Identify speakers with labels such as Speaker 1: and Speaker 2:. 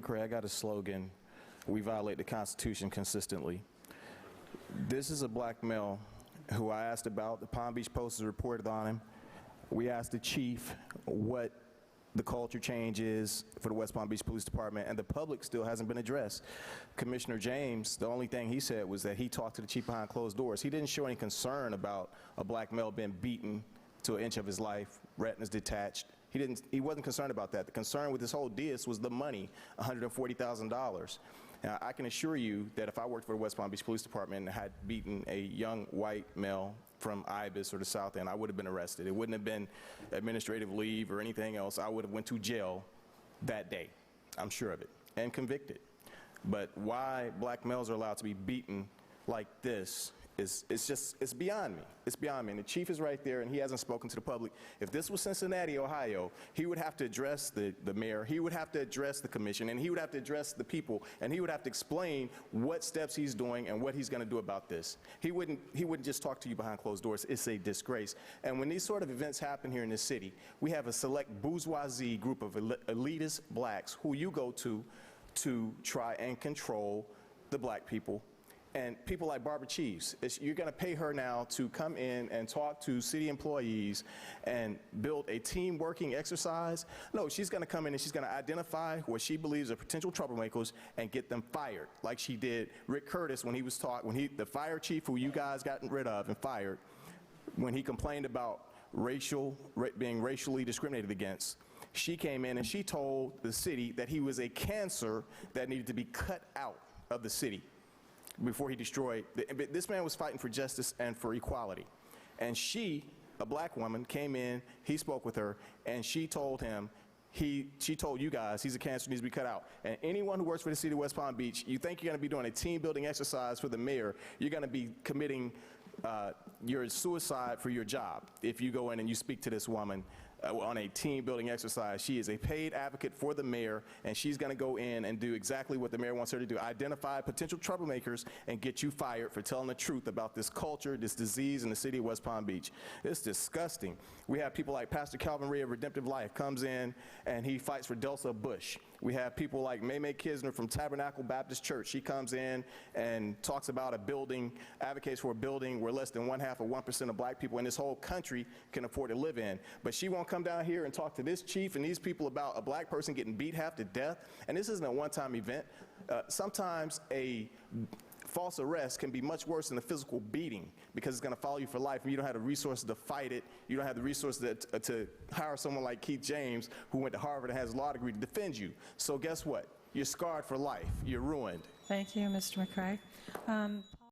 Speaker 1: McCray, I got a slogan. We violate the Constitution consistently. This is a black male who I asked about. The Palm Beach Post has reported on him. We asked the chief what the culture change is for the West Palm Beach Police Department, and the public still hasn't been addressed. Commissioner James, the only thing he said was that he talked to the chief behind closed doors. He didn't show any concern about a black male being beaten to an inch of his life, retinas detached. He wasn't concerned about that. The concern with this whole dis was the money, $140,000. Now, I can assure you that if I worked for the West Palm Beach Police Department and had beaten a young white male from Ibis or the South End, I would have been arrested. It wouldn't have been administrative leave or anything else. I would have went to jail that day. I'm sure of it, and convicted. But why black males are allowed to be beaten like this it's beyond me. It's beyond me. And the chief is right there, and he hasn't spoken to the public. If this was Cincinnati, Ohio, he would have to address the mayor, he would have to address the commission, and he would have to address the people, and he would have to explain what steps he's doing and what he's going to do about this. He wouldn't just talk to you behind closed doors. It's a disgrace. And when these sort of events happen here in this city, we have a select bourgeoisie group of elitist blacks who you go to try and control the black people. And people like Barbara Chiefs, you're going to pay her now to come in and talk to city employees and build a team working exercise. No, she's going to come in and she's going to identify what she believes are potential troublemakers and get them fired, like she did Rick Curtis when he was the fire chief who you guys got rid of and fired, when he complained about being racially discriminated against. She came in and she told the city that he was a cancer that needed to be cut out of the city before he destroyed. This man was fighting for justice and for equality. And she, a black woman, came in, he spoke with her, and she told him, she told you guys he's a cancer, needs to be cut out. And anyone who works for the city of West Palm Beach, you think you're going to be doing a team building exercise for the mayor, you're going to be committing your suicide for your job if you go in and you speak to this woman on a team building exercise. She is a paid advocate for the mayor, and she's going to go in and do exactly what the mayor wants her to do, identify potential troublemakers and get you fired for telling the truth about this culture, this disease in the city of West Palm Beach. It's disgusting. We have people like Pastor Calvin Ray of Redemptive Life comes in and he fights for Delsa Bush. We have people like May Kisner from Tabernacle Baptist Church. She comes in and talks about a building, advocates for a building where less than 1/2 of black people in this whole country can afford to live in. But she won't come down here and talk to this chief and these people about a black person getting beat half to death. And this isn't a one-time event. Sometimes a false arrest can be much worse than a physical beating because it's going to follow you for life, and you don't have the resources to fight it. You don't have the resources to hire someone like Keith James, who went to Harvard and has a law degree, to defend you. So guess what? You're scarred for life. You're ruined.
Speaker 2: Thank you, Mr. McCray.